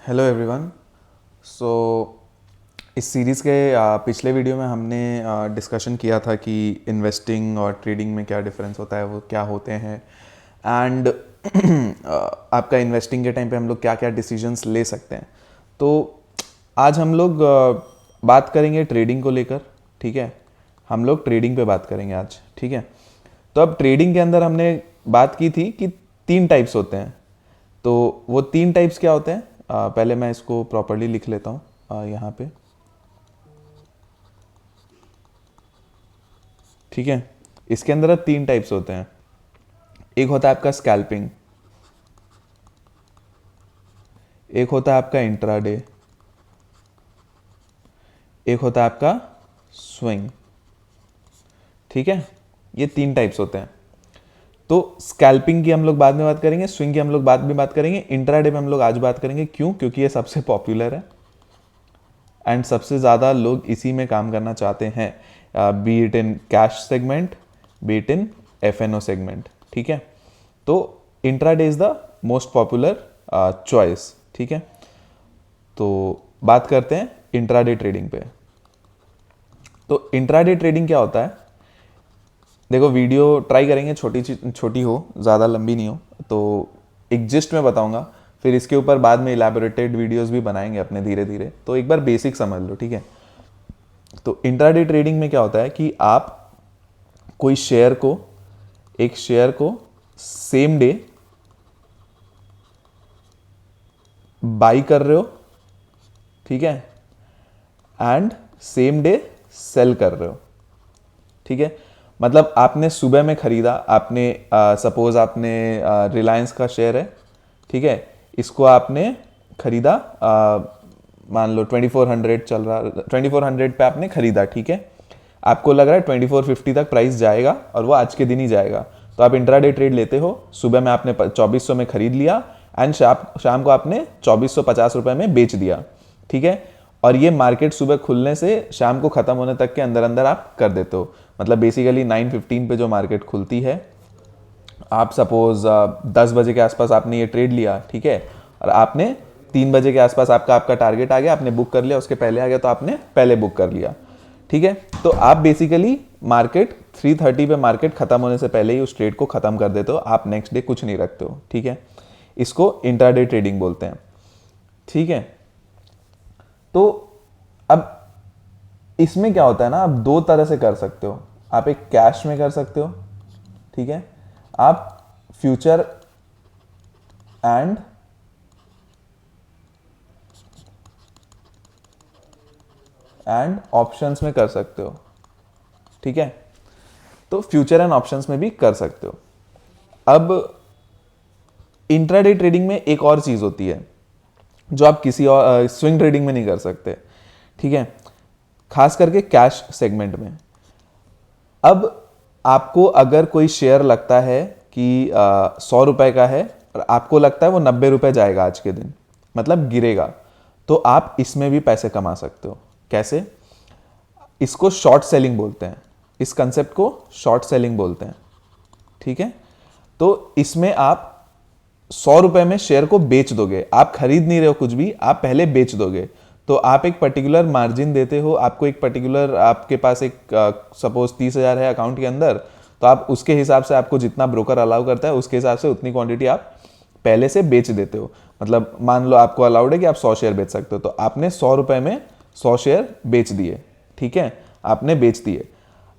Hello everyone. सो इस series के पिछले वीडियो में हमने डिस्कशन किया था कि इन्वेस्टिंग और ट्रेडिंग में क्या डिफरेंस होता है, वो क्या होते हैं एंड आपका इन्वेस्टिंग के टाइम पे हम लोग क्या क्या डिसीजंस ले सकते हैं। तो आज हम लोग बात करेंगे ट्रेडिंग को लेकर। ठीक है, हम लोग ट्रेडिंग पे बात करेंगे आज। ठीक है, तो अब ट्रेडिंग के अंदर हमने बात की थी कि 3 टाइप्स होते हैं। तो वो 3 टाइप्स क्या होते हैं, पहले मैं इसको प्रॉपरली लिख लेता हूँ यहाँ पे। ठीक है, इसके अंदर अब 3 टाइप्स होते हैं। एक होता है आपका स्कैल्पिंग, एक होता है आपका इंट्राडे, एक होता है आपका स्विंग। ठीक है, ये 3 टाइप्स होते हैं। तो स्कैल्पिंग की हम लोग बाद में बात करेंगे, स्विंग की हम लोग बाद में बात करेंगे, इंट्राडे में हम लोग आज बात करेंगे। क्यों? क्योंकि ये सबसे पॉपुलर है एंड सबसे ज़्यादा लोग इसी में काम करना चाहते हैं, be it in cash segment, be it in FNO segment. ठीक है, तो intraday is the most popular choice. ठीक है, तो बात करते हैं इंट्राडे ट्रेडिंग पे। तो इंट्राडे ट्रेडिंग क्या होता है, देखो वीडियो ट्राई करेंगे छोटी हो, ज़्यादा लंबी नहीं हो। तो एक जिस्ट में बताऊंगा, फिर इसके ऊपर बाद में इलेबोरेटेड वीडियोस भी बनाएंगे अपने धीरे धीरे। तो एक बार बेसिक समझ लो। ठीक है, तो इंट्राडे ट्रेडिंग में क्या होता है कि आप कोई एक शेयर को सेम डे बाई कर रहे हो, ठीक है, एंड सेम डे सेल कर रहे हो। ठीक है, मतलब आपने सुबह में खरीदा, आपने सपोज आपने रिलायंस का शेयर है, ठीक है, इसको आपने खरीदा, मान लो 2400 चल रहा, 2400 पे आपने खरीदा। ठीक है, आपको लग रहा है 2450 तक प्राइस जाएगा और वो आज के दिन ही जाएगा। तो आप इंट्राडे ट्रेड लेते हो, सुबह में आपने 2400 में खरीद लिया एंड शाम को आपने 2450 रुपए में बेच दिया। ठीक है, और ये मार्केट सुबह खुलने से शाम को ख़त्म होने तक के अंदर अंदर आप कर देते हो। मतलब बेसिकली 9:15 पे जो मार्केट खुलती है, आप सपोज 10 बजे के आसपास आपने ये ट्रेड लिया, ठीक है, और आपने 3 बजे के आसपास आपका टारगेट आ गया, आपने बुक कर लिया, उसके पहले आ गया तो आपने पहले बुक कर लिया। ठीक है, तो आप बेसिकली मार्केट 3:30 पे मार्केट खत्म होने से पहले ही उस ट्रेड को खत्म कर देते हो, आप नेक्स्ट डे कुछ नहीं रखते हो। ठीक है, इसको इंट्राडे ट्रेडिंग बोलते हैं। ठीक है, तो अब इसमें क्या होता है ना, आप 2 तरह से कर सकते हो। आप एक कैश में कर सकते हो, ठीक है, आप फ्यूचर एंड ऑप्शंस में कर सकते हो। ठीक है, तो फ्यूचर एंड ऑप्शंस में भी कर सकते हो। अब इंट्राडे ट्रेडिंग में एक और चीज होती है जो आप किसी और स्विंग ट्रेडिंग में नहीं कर सकते। ठीक है, खास करके कैश सेगमेंट में। अब आपको अगर कोई शेयर लगता है कि 100 रुपए का है और आपको लगता है वो 90 रुपए जाएगा आज के दिन, मतलब गिरेगा, तो आप इसमें भी पैसे कमा सकते हो। कैसे? इसको शॉर्ट सेलिंग बोलते हैं, इस कंसेप्ट को शॉर्ट सेलिंग बोलते हैं। ठीक है, तो इसमें आप 100 रुपए में शेयर को बेच दोगे, आप खरीद नहीं रहे हो कुछ भी, आप पहले बेच दोगे। तो आप एक पर्टिकुलर मार्जिन देते हो, आपको एक पर्टिकुलर, आपके पास एक सपोज 30,000 है अकाउंट के अंदर, तो आप उसके हिसाब से, आपको जितना ब्रोकर अलाउ करता है उसके हिसाब से उतनी क्वांटिटी आप पहले से बेच देते हो। मतलब मान लो आपको अलाउड है कि आप 100 शेयर बेच सकते हो, तो आपने 100 रुपए में 100 शेयर बेच दिए। ठीक है, आपने बेच दिए।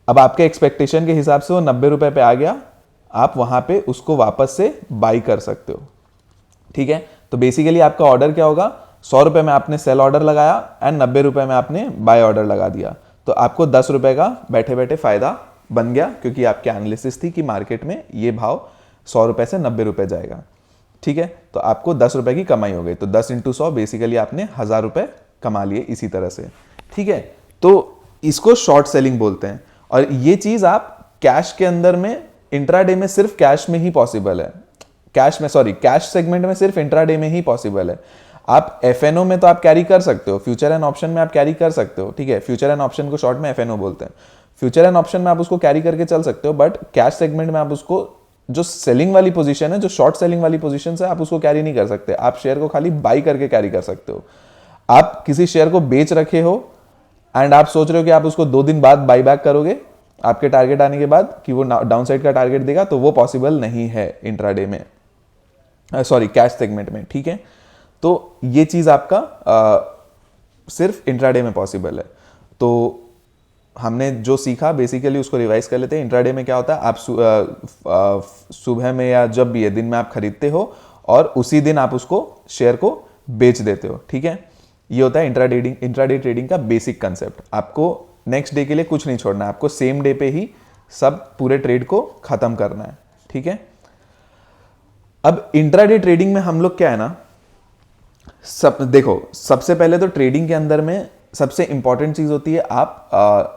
अब आपके एक्सपेक्टेशन के हिसाब से वो 90 रुपए पे आ गया, आप वहां पे उसको वापस से बाई कर सकते हो। ठीक है, तो बेसिकली आपका ऑर्डर क्या होगा, 100 रुपए में आपने सेल ऑर्डर लगाया एंड 90 रुपए में आपने बाय ऑर्डर लगा दिया। तो आपको 10 रुपए का बैठे बैठे फायदा बन गया, क्योंकि आपकी एनालिसिस थी कि मार्केट में ये भाव 100 रुपए से 90 रुपए जाएगा। ठीक है, तो आपको 10 रुपए की कमाई हो गई। तो 10 × 100 बेसिकली आपने 1000 रुपए कमा लिए इसी तरह से। ठीक है, तो इसको शॉर्ट सेलिंग बोलते हैं। और ये चीज आप कैश के अंदर में, इंट्राडे में सिर्फ कैश में ही पॉसिबल है, कैश सेगमेंट में सिर्फ इंट्राडे में ही पॉसिबल है। आप एफएनओ में तो आप कैरी कर सकते हो, फ्यूचर एंड ऑप्शन में आप कैरी कर सकते हो। ठीक है, फ्यूचर एंड ऑप्शन को शॉर्ट में एफएनओ बोलते हैं। फ्यूचर एंड ऑप्शन में आप उसको कैरी करके चल सकते हो, बट कैश सेगमेंट में आप उसको जो सेलिंग वाली पोजीशन है, जो शॉर्ट सेलिंग वाली पोजीशन है, आप उसको कैरी नहीं कर सकते। आप शेयर को खाली बाई करके कैरी कर सकते हो। आप किसी शेयर को बेच रखे हो एंड आप सोच रहे हो कि आप उसको 2 दिन बाद बाई बैक करोगे आपके टारगेट आने के बाद कि वो डाउन साइड का टारगेट देगा, तो वो पॉसिबल नहीं है इंट्राडे में, सॉरी कैश सेगमेंट में, ठीक है। तो ये चीज आपका सिर्फ इंट्राडे में पॉसिबल है। तो हमने जो सीखा बेसिकली उसको रिवाइज कर लेते हैं। इंट्राडे में क्या होता है, आप सुबह में या जब भी है दिन में आप खरीदते हो और उसी दिन आप उसको शेयर को बेच देते हो, ठीक है। ये होता है इंट्राडे ट्रेडिंग का बेसिक कंसेप्ट। आपको नेक्स्ट डे के लिए कुछ नहीं छोड़ना है, आपको सेम डे पे ही सब पूरे ट्रेड को खत्म करना है, ठीक है। अब इंट्राडे ट्रेडिंग में हम लोग क्या है ना, देखो सबसे पहले तो ट्रेडिंग के अंदर में सबसे इंपॉर्टेंट चीज होती है आप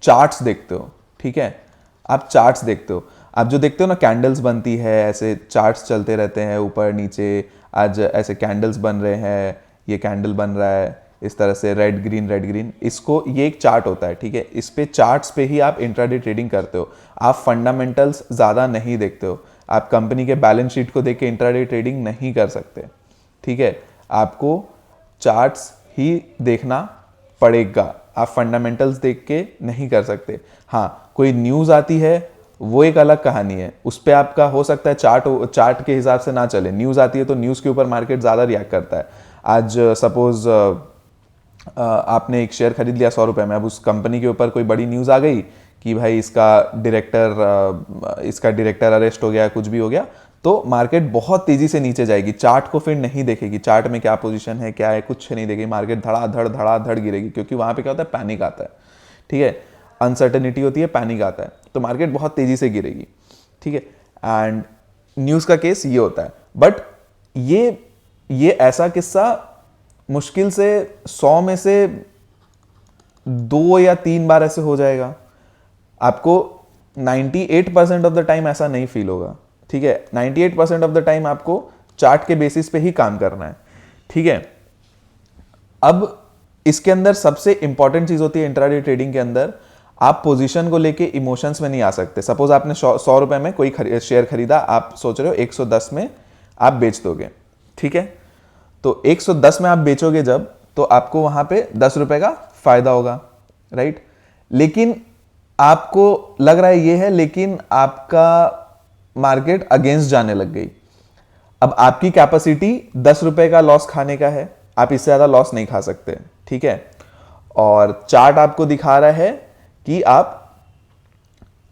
चार्ट्स देखते हो, ठीक है। आप चार्ट्स देखते हो, आप जो देखते हो ना कैंडल्स बनती है, ऐसे चार्ट्स चलते रहते हैं ऊपर नीचे, आज ऐसे कैंडल्स बन रहे हैं, ये कैंडल बन रहा है इस तरह से रेड ग्रीन, इसको ये एक चार्ट होता है, ठीक है। इस पे चार्ट्स पे ही आप इंट्राडे ट्रेडिंग करते हो। आप फंडामेंटल्स ज़्यादा नहीं देखते हो, आप कंपनी के बैलेंस शीट को देख के इंट्राडे ट्रेडिंग नहीं कर सकते, ठीक है। आपको चार्ट्स ही देखना पड़ेगा, आप फंडामेंटल्स देख के नहीं कर सकते। हाँ, कोई न्यूज़ आती है वो एक अलग कहानी है, उस पर आपका हो सकता है चार्ट के हिसाब से ना चले। न्यूज़ आती है तो न्यूज़ के ऊपर मार्केट ज़्यादा रिएक्ट करता है। आज सपोज आपने एक शेयर खरीद लिया 100 रुपये में, अब उस कंपनी के ऊपर कोई बड़ी न्यूज़ आ गई कि भाई इसका डायरेक्टर अरेस्ट हो गया, कुछ भी हो गया, तो मार्केट बहुत तेजी से नीचे जाएगी। चार्ट को फिर नहीं देखेगी, चार्ट में क्या पोजीशन है क्या है कुछ नहीं देखेगी, मार्केट धड़ाधड़ गिरेगी, क्योंकि वहां पे क्या होता है, पैनिक आता है, ठीक है। अनसर्टेनिटी होती है, पैनिक आता है, तो मार्केट बहुत तेजी से गिरेगी, ठीक है। एंड न्यूज़ का केस ये होता है। बट ये ऐसा किस्सा मुश्किल से 100 में से 2 या 3 बार ऐसे हो जाएगा। आपको 98% ऑफ द टाइम ऐसा नहीं फील होगा, ठीक है। 98% ऑफ द टाइम आपको चार्ट के बेसिस पे ही काम करना है, ठीक है। अब इसके अंदर सबसे इंपॉर्टेंट चीज होती है इंट्राडे ट्रेडिंग के अंदर, आप पोजीशन को लेके इमोशंस में नहीं आ सकते। सपोज आपने 100 रुपए में कोई शेयर खरीदा, आप सोच रहे हो 110 में आप बेच दोगे, ठीक है। तो 110 में आप बेचोगे जब, तो आपको वहां पे 10 रुपए का फायदा होगा, राइट। लेकिन आपको लग रहा है ये है, लेकिन आपका मार्केट अगेंस्ट जाने लग गई। अब आपकी कैपेसिटी 10 रुपए का लॉस खाने का है, आप इससे ज्यादा लॉस नहीं खा सकते, ठीक है। और चार्ट आपको दिखा रहा है कि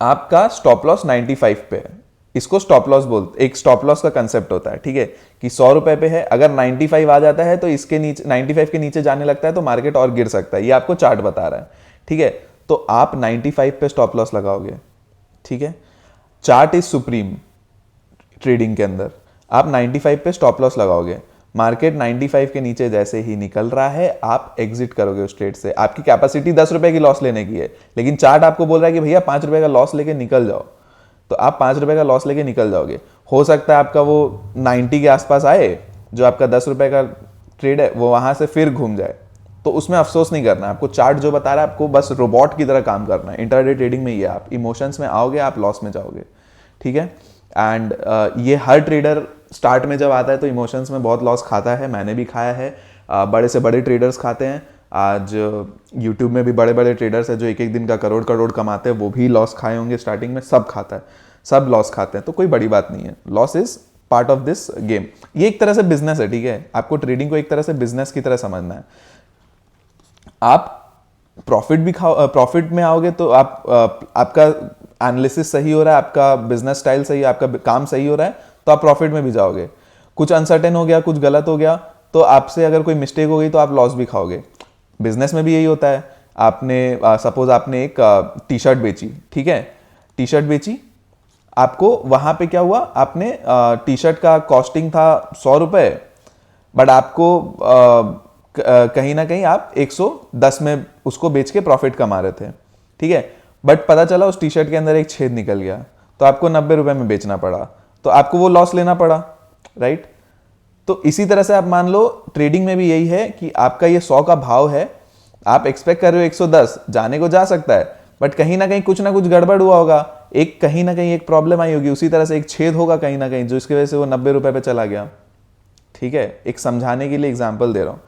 आपका स्टॉप लॉस 95 पे है। इसको स्टॉप लॉस बोलते, एक स्टॉप लॉस का कंसेप्ट होता है, ठीक है, कि 100 रुपए पे है, अगर 95 आ जाता है तो इसके नीचे 95 के नीचे जाने लगता है तो मार्केट और गिर सकता है, ये आपको चार्ट बता रहा है, ठीक है। तो आप 95 पे स्टॉप लॉस लगाओगे, ठीक है। चार्ट इज सुप्रीम ट्रेडिंग के अंदर, आप 95 पे स्टॉप लॉस लगाओगे, मार्केट 95 के नीचे जैसे ही निकल रहा है आप एग्जिट करोगे उस ट्रेड से। आपकी कैपेसिटी 10 रुपए की लॉस लेने की है, लेकिन चार्ट आपको बोल रहा है कि भैया 5 रुपए का लॉस लेके निकल जाओ, तो आप 5 रुपए का लॉस लेके निकल जाओगे। हो सकता है आपका वो 90 के आसपास आए, जो आपका 10 रुपए का ट्रेड है वो वहां से फिर घूम जाए, तो उसमें अफसोस नहीं करना है। आपको चार्ट जो बता रहा है आपको बस रोबोट की तरह काम करना है। इंट्राडे ट्रेडिंग में ये आप इमोशंस में आओगे, आप लॉस में जाओगे, ठीक है। एंड ये हर ट्रेडर स्टार्ट में जब आता है तो इमोशंस में बहुत लॉस खाता है, मैंने भी खाया है, बड़े से बड़े ट्रेडर्स खाते हैं। आज यूट्यूब में भी बड़े बड़े ट्रेडर्स हैं जो एक एक दिन का करोड़ करोड़ कमाते हैं, वो भी लॉस खाए होंगे स्टार्टिंग में, सब खाता है, सब लॉस खाते हैं, तो कोई बड़ी बात नहीं है। Loss is part of this game, ये एक तरह से बिजनेस है, ठीक है। आपको ट्रेडिंग को एक तरह से बिजनेस की तरह समझना है। आप प्रॉफिट में आओगे तो आपका एनालिसिस सही हो रहा है, आपका बिजनेस स्टाइल सही है, आपका काम सही हो रहा है, तो आप प्रॉफिट में भी जाओगे। कुछ अनसर्टेन हो गया, कुछ गलत हो गया, तो आपसे अगर कोई मिस्टेक हो गई तो आप लॉस भी खाओगे। बिजनेस में भी यही होता है। आपने सपोज आपने एक टी शर्ट बेची, ठीक है, टी शर्ट बेची, आपको वहां पे क्या हुआ, आपने टी शर्ट का कॉस्टिंग था 100 रुपए, बट आपको कहीं ना कहीं आप 110 में उसको बेच के प्रॉफिट कमा रहे थे, ठीक है। बट पता चला उस टी शर्ट के अंदर एक छेद निकल गया, तो आपको 90 रुपए में बेचना पड़ा, तो आपको वो लॉस लेना पड़ा, राइट। तो इसी तरह से आप मान लो ट्रेडिंग में भी यही है कि आपका ये 100 का भाव है, आप एक्सपेक्ट कर रहे हो 110, जाने को जा सकता है, बट कहीं ना कहीं कुछ ना कुछ गड़बड़ हुआ होगा, एक कहीं ना कहीं एक प्रॉब्लम आई होगी, उसी तरह से एक छेद होगा कहीं ना कहीं जो इसकी वजह से वो 90 रुपए पे चला गया। ठीक है, एक समझाने के लिए एग्जाम्पल दे रहा हूँ।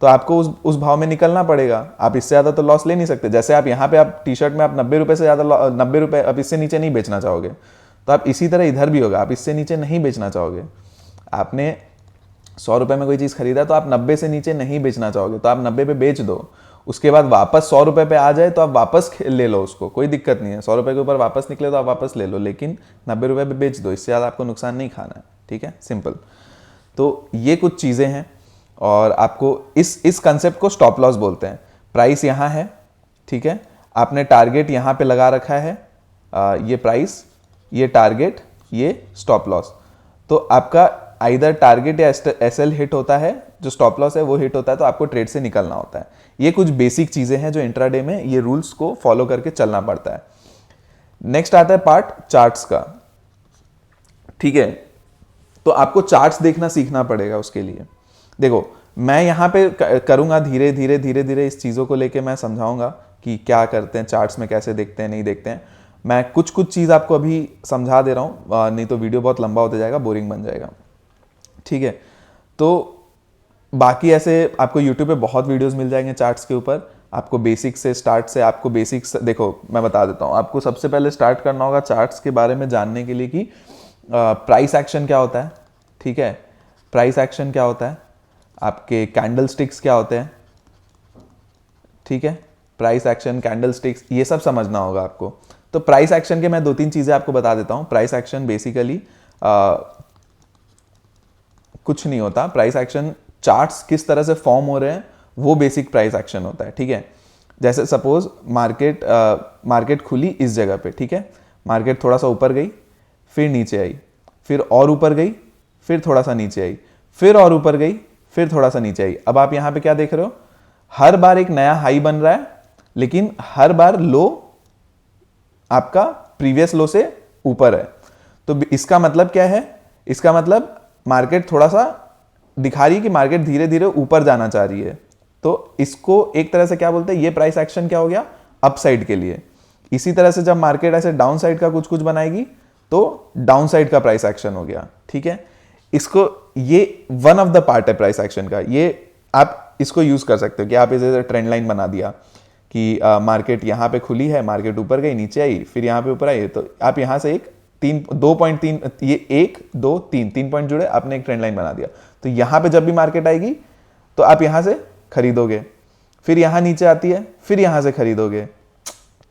तो आपको उस भाव में निकलना पड़ेगा, आप इससे ज़्यादा तो लॉस ले नहीं सकते। जैसे आप यहाँ पे आप टी शर्ट में आप 90 रुपये से ज़्यादा 90 रुपये आप इससे नीचे नहीं बेचना चाहोगे, तो आप इसी तरह इधर भी होगा, आप इससे नीचे नहीं बेचना चाहोगे। आपने 100 रुपये में कोई चीज़ खरीदा तो आप 90 से नीचे नहीं बेचना चाहोगे, तो आप 90 पे बेच दो। उसके बाद वापस 100 रुपये पे आ जाए तो आप वापस ले लो उसको, कोई दिक्कत नहीं है। 100 रुपये के ऊपर वापस निकले तो आप वापस ले लो, लेकिन 90 रुपये पे बेच दो, इससे ज़्यादा आपको नुकसान नहीं खाना है। ठीक है, सिंपल। तो ये कुछ चीज़ें हैं, और आपको इस कंसेप्ट को स्टॉप लॉस बोलते हैं। प्राइस यहाँ है, ठीक है, आपने टारगेट यहाँ पे लगा रखा है, ये प्राइस, ये टारगेट, ये स्टॉप लॉस। तो आपका आइदर टारगेट या एसएल हिट होता है, जो स्टॉप लॉस है वो हिट होता है, तो आपको ट्रेड से निकलना होता है। ये कुछ बेसिक चीज़ें हैं जो इंट्राडे में ये रूल्स को फॉलो करके चलना पड़ता है। नेक्स्ट आता है पार्ट चार्ट्स का। ठीक है, तो आपको चार्ट्स देखना सीखना पड़ेगा उसके लिए। देखो, मैं यहाँ पे करूँगा धीरे धीरे धीरे धीरे इस चीज़ों को लेके मैं समझाऊंगा कि क्या करते हैं चार्ट्स में, कैसे देखते हैं, नहीं देखते हैं। मैं कुछ चीज़ आपको अभी समझा दे रहा हूँ, नहीं तो वीडियो बहुत लंबा होता जाएगा, बोरिंग बन जाएगा। ठीक है, तो बाकी ऐसे आपको यूट्यूब पे बहुत वीडियोस मिल जाएंगे चार्ट्स के ऊपर। आपको बेसिक से स्टार्ट से आपको बेसिक्स, देखो मैं बता देता हूँ, आपको सबसे पहले स्टार्ट करना होगा चार्ट्स के बारे में जानने के लिए कि प्राइस एक्शन क्या होता है। ठीक है, प्राइस एक्शन क्या होता है, आपके कैंडल स्टिक्स क्या होते हैं। ठीक है, प्राइस एक्शन, कैंडल स्टिक्स, ये सब समझना होगा आपको। तो प्राइस एक्शन के मैं 2-3 चीज़ें आपको बता देता हूँ। प्राइस एक्शन बेसिकली कुछ नहीं होता। प्राइस एक्शन चार्ट्स किस तरह से फॉर्म हो रहे हैं वो बेसिक प्राइस एक्शन होता है। ठीक है, जैसे सपोज मार्केट खुली इस जगह पे, ठीक है, मार्केट थोड़ा सा ऊपर गई, फिर नीचे आई, फिर और ऊपर गई, फिर थोड़ा सा नीचे आई, फिर और ऊपर गई, फिर थोड़ा सा नीचे आई। अब आप यहाँ पे क्या देख रहे हो, हर बार एक नया हाई बन रहा है, लेकिन हर बार लो आपका प्रीवियस लो से ऊपर है। तो इसका मतलब क्या है, इसका मतलब मार्केट थोड़ा सा दिखा रही है कि मार्केट धीरे धीरे ऊपर जाना चाह रही है। तो इसको एक तरह से क्या बोलते हैं, ये प्राइस एक्शन क्या हो गया, अपसाइड के लिए। इसी तरह से जब मार्केट ऐसे डाउन साइड का कुछ बनाएगी तो डाउन साइड का प्राइस एक्शन हो गया। ठीक है, इसको, ये वन ऑफ द पार्ट है प्राइस एक्शन का। ये आप इसको यूज कर सकते हो कि आप इसे ट्रेंड लाइन बना दिया कि मार्केट यहाँ पे खुली है, मार्केट ऊपर गई, नीचे आई, फिर यहाँ पे ऊपर आई, तो आप यहाँ से एक 2.3, ये 1 2 3 पॉइंट जुड़े, आपने एक ट्रेंड लाइन बना दिया। तो यहाँ पे जब भी मार्केट आएगी तो आप यहाँ से खरीदोगे, फिर यहाँ नीचे आती है, फिर यहाँ से खरीदोगे,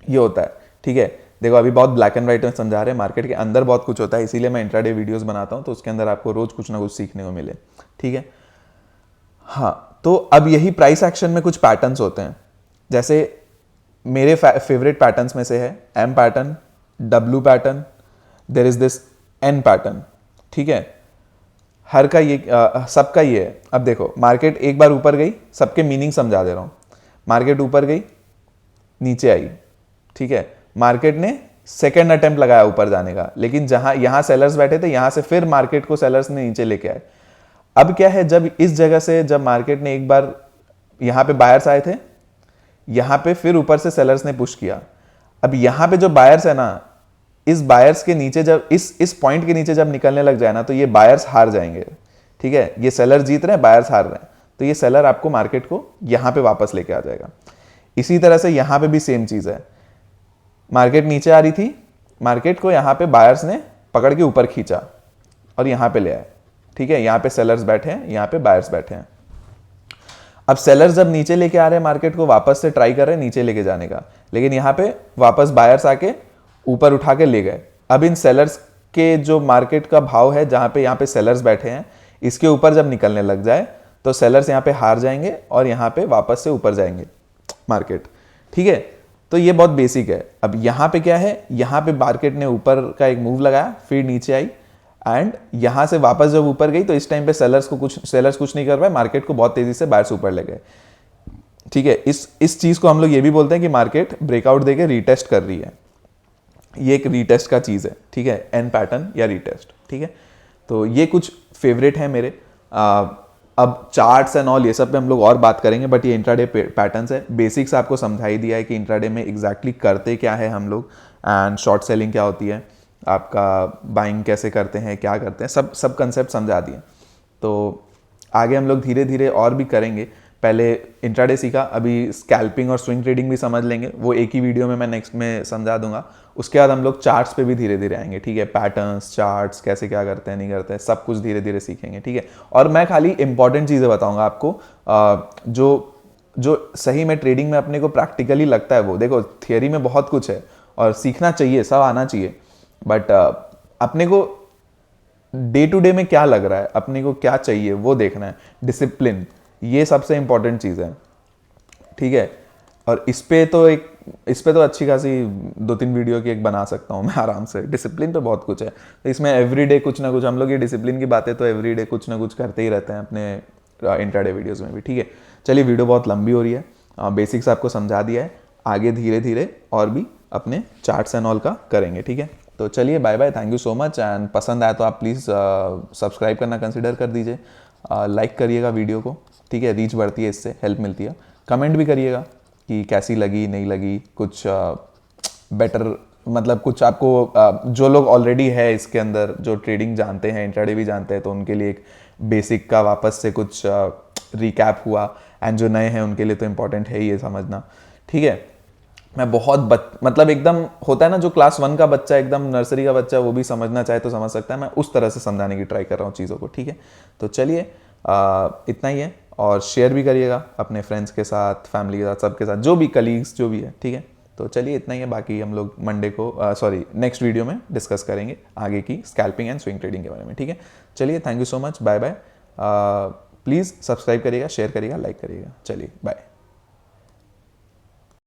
ये होता है। ठीक है, देखो अभी बहुत ब्लैक एंड व्हाइट में समझा रहे हैं, मार्केट के अंदर बहुत कुछ होता है, इसीलिए मैं इंट्राडे वीडियोस बनाता हूँ, तो उसके अंदर आपको रोज कुछ ना कुछ सीखने को मिले। ठीक है, हाँ, तो अब यही प्राइस एक्शन में कुछ पैटर्न्स होते हैं। जैसे मेरे फेवरेट पैटर्न्स में से है M pattern, W pattern, there is this N pattern. ठीक है, हर का ये सबका ये है। अब देखो, मार्केट एक बार ऊपर गई, सबके मीनिंग समझा दे रहा हूं। मार्केट ऊपर गई, नीचे आई, ठीक है, मार्केट ने सेकेंड अटेम्प्ट लगाया ऊपर जाने का, लेकिन जहां यहां सेलर्स बैठे थे, यहां से फिर मार्केट को सेलर्स ने नीचे लेके आए। अब क्या है, जब इस जगह से जब मार्केट ने एक बार यहां पे बायर्स आए थे, यहां पे फिर ऊपर से सेलर्स ने पुश किया। अब यहां पे जो बायर्स है ना, इस बायर्स के नीचे जब इस पॉइंट के नीचे जब निकलने लग जाए ना, तो ये बायर्स हार जाएंगे। ठीक है, ये सेलर जीत रहे हैं, बायर्स हार रहे हैं, तो ये सेलर आपको मार्केट को यहां पे वापस लेके आ जाएगा। इसी तरह से यहां पे भी सेम चीज है, मार्केट नीचे आ रही थी, मार्केट को यहां पे बायर्स ने पकड़ के ऊपर खींचा और यहां पे ले आए। ठीक है, यहां पे सेलर्स बैठे हैं, यहां पे बायर्स बैठे हैं। अब सेलर्स जब नीचे लेके आ रहे हैं मार्केट को, वापस से ट्राई कर रहे हैं नीचे लेके जाने का, लेकिन यहां पे वापस बायर्स आके ऊपर उठा के ले गए। अब इन सेलर्स के जो मार्केट का भाव है, जहां पे यहाँ पे सेलर्स बैठे हैं, इसके ऊपर जब निकलने लग जाए तो सेलर्स यहाँ पे हार जाएंगे और यहाँ पे वापस से ऊपर जाएंगे मार्केट। ठीक है, तो ये बहुत बेसिक है। अब यहाँ पे क्या है, यहाँ पे मार्केट ने ऊपर का एक मूव लगाया, फिर नीचे आई, एंड यहां से वापस जब ऊपर गई तो इस टाइम पे सेलर्स कुछ नहीं कर पाए, मार्केट को बहुत तेजी से बायर्स ऊपर ले गए। ठीक है, इस चीज को हम लोग ये भी बोलते हैं कि मार्केट ब्रेकआउट देके रीटेस्ट कर रही है। ये एक रीटेस्ट का चीज है। ठीक है, एन पैटर्न या रीटेस्ट। ठीक है, तो ये कुछ फेवरेट है मेरे। अब चार्ट्स एंड ऑल ये सब पे हम लोग और बात करेंगे, बट ये इंट्राडे पैटर्न्स है। बेसिक्स आपको समझा ही दिया है कि इंट्राडे में एग्जैक्टली करते क्या है हम लोग। एंड शॉर्ट सेलिंग क्या होती है, आपका बाइंग कैसे करते हैं, क्या करते हैं, सब सब कंसेप्ट समझा दिए। तो आगे हम लोग धीरे धीरे और भी करेंगे। पहले इंट्राडे सीखा, अभी स्कैल्पिंग और स्विंग ट्रेडिंग भी समझ लेंगे, वो एक ही वीडियो में मैं नेक्स्ट में समझा दूंगा। उसके बाद हम लोग चार्ट्स पे भी धीरे धीरे आएंगे, ठीक है, पैटर्न्स, चार्ट्स कैसे क्या करते हैं नहीं करते हैं, सब कुछ धीरे धीरे सीखेंगे, ठीक है। और मैं खाली इंपॉर्टेंट चीज़ें बताऊंगा आपको, जो जो सही में ट्रेडिंग में अपने को प्रैक्टिकली लगता है। वो देखो, थियोरी में बहुत कुछ है और सीखना चाहिए, सब आना चाहिए, बट अपने को डे टू डे में क्या लग रहा है, अपने को क्या चाहिए वो देखना है। डिसिप्लिन, ये सबसे इंपॉर्टेंट चीज़ है, ठीक है। और इस पे तो अच्छी खासी 2-3 वीडियो की एक बना सकता हूँ मैं आराम से। डिसिप्लिन पे बहुत कुछ है, तो इसमें एवरीडे कुछ ना कुछ, हम लोग ये डिसिप्लिन की बातें तो एवरीडे कुछ ना कुछ करते ही रहते हैं अपने इंट्राडे वीडियोज़ में भी, ठीक है। चलिए, वीडियो बहुत लंबी हो रही है, बेसिक्स आपको समझा दिया है, आगे धीरे धीरे और भी अपने चार्ट्स एंड ऑल का करेंगे, ठीक है। तो चलिए, bye bye, thank you so much. And पसंद आया तो आप प्लीज़ सब्सक्राइब करना कंसिडर कर दीजिए, लाइक करिएगा वीडियो को, ठीक है, रीच बढ़ती है, इससे हेल्प मिलती है। कमेंट भी करिएगा कि कैसी लगी नहीं लगी, कुछ बेटर, मतलब कुछ आपको जो लोग ऑलरेडी है इसके अंदर, जो ट्रेडिंग जानते हैं, इंट्राडे भी जानते हैं, तो उनके लिए एक बेसिक का वापस से कुछ रिकैप हुआ। एंड जो नए हैं उनके लिए तो इम्पोर्टेंट है ही ये समझना, ठीक है। मैं बहुत मतलब एकदम होता है ना, जो क्लास 1 का बच्चा, एकदम नर्सरी का बच्चा, वो भी समझना चाहे तो समझ सकता है। मैं उस तरह से समझाने की ट्राई कर रहा हूँ चीज़ों को, ठीक है। तो चलिए, इतना ही है, और शेयर भी करिएगा अपने फ्रेंड्स के साथ, फैमिली के साथ, सबके साथ, जो भी कलीग्स जो भी है, ठीक है। तो चलिए, इतना ही है, बाकी हम लोग मंडे को नेक्स्ट वीडियो में डिस्कस करेंगे आगे की स्कैल्पिंग एंड स्विंग ट्रेडिंग के बारे में, ठीक है। चलिए, thank you so much, bye bye. Please subscribe करिएगा, शेयर करिएगा, लाइक करिएगा। चलिए, बाय।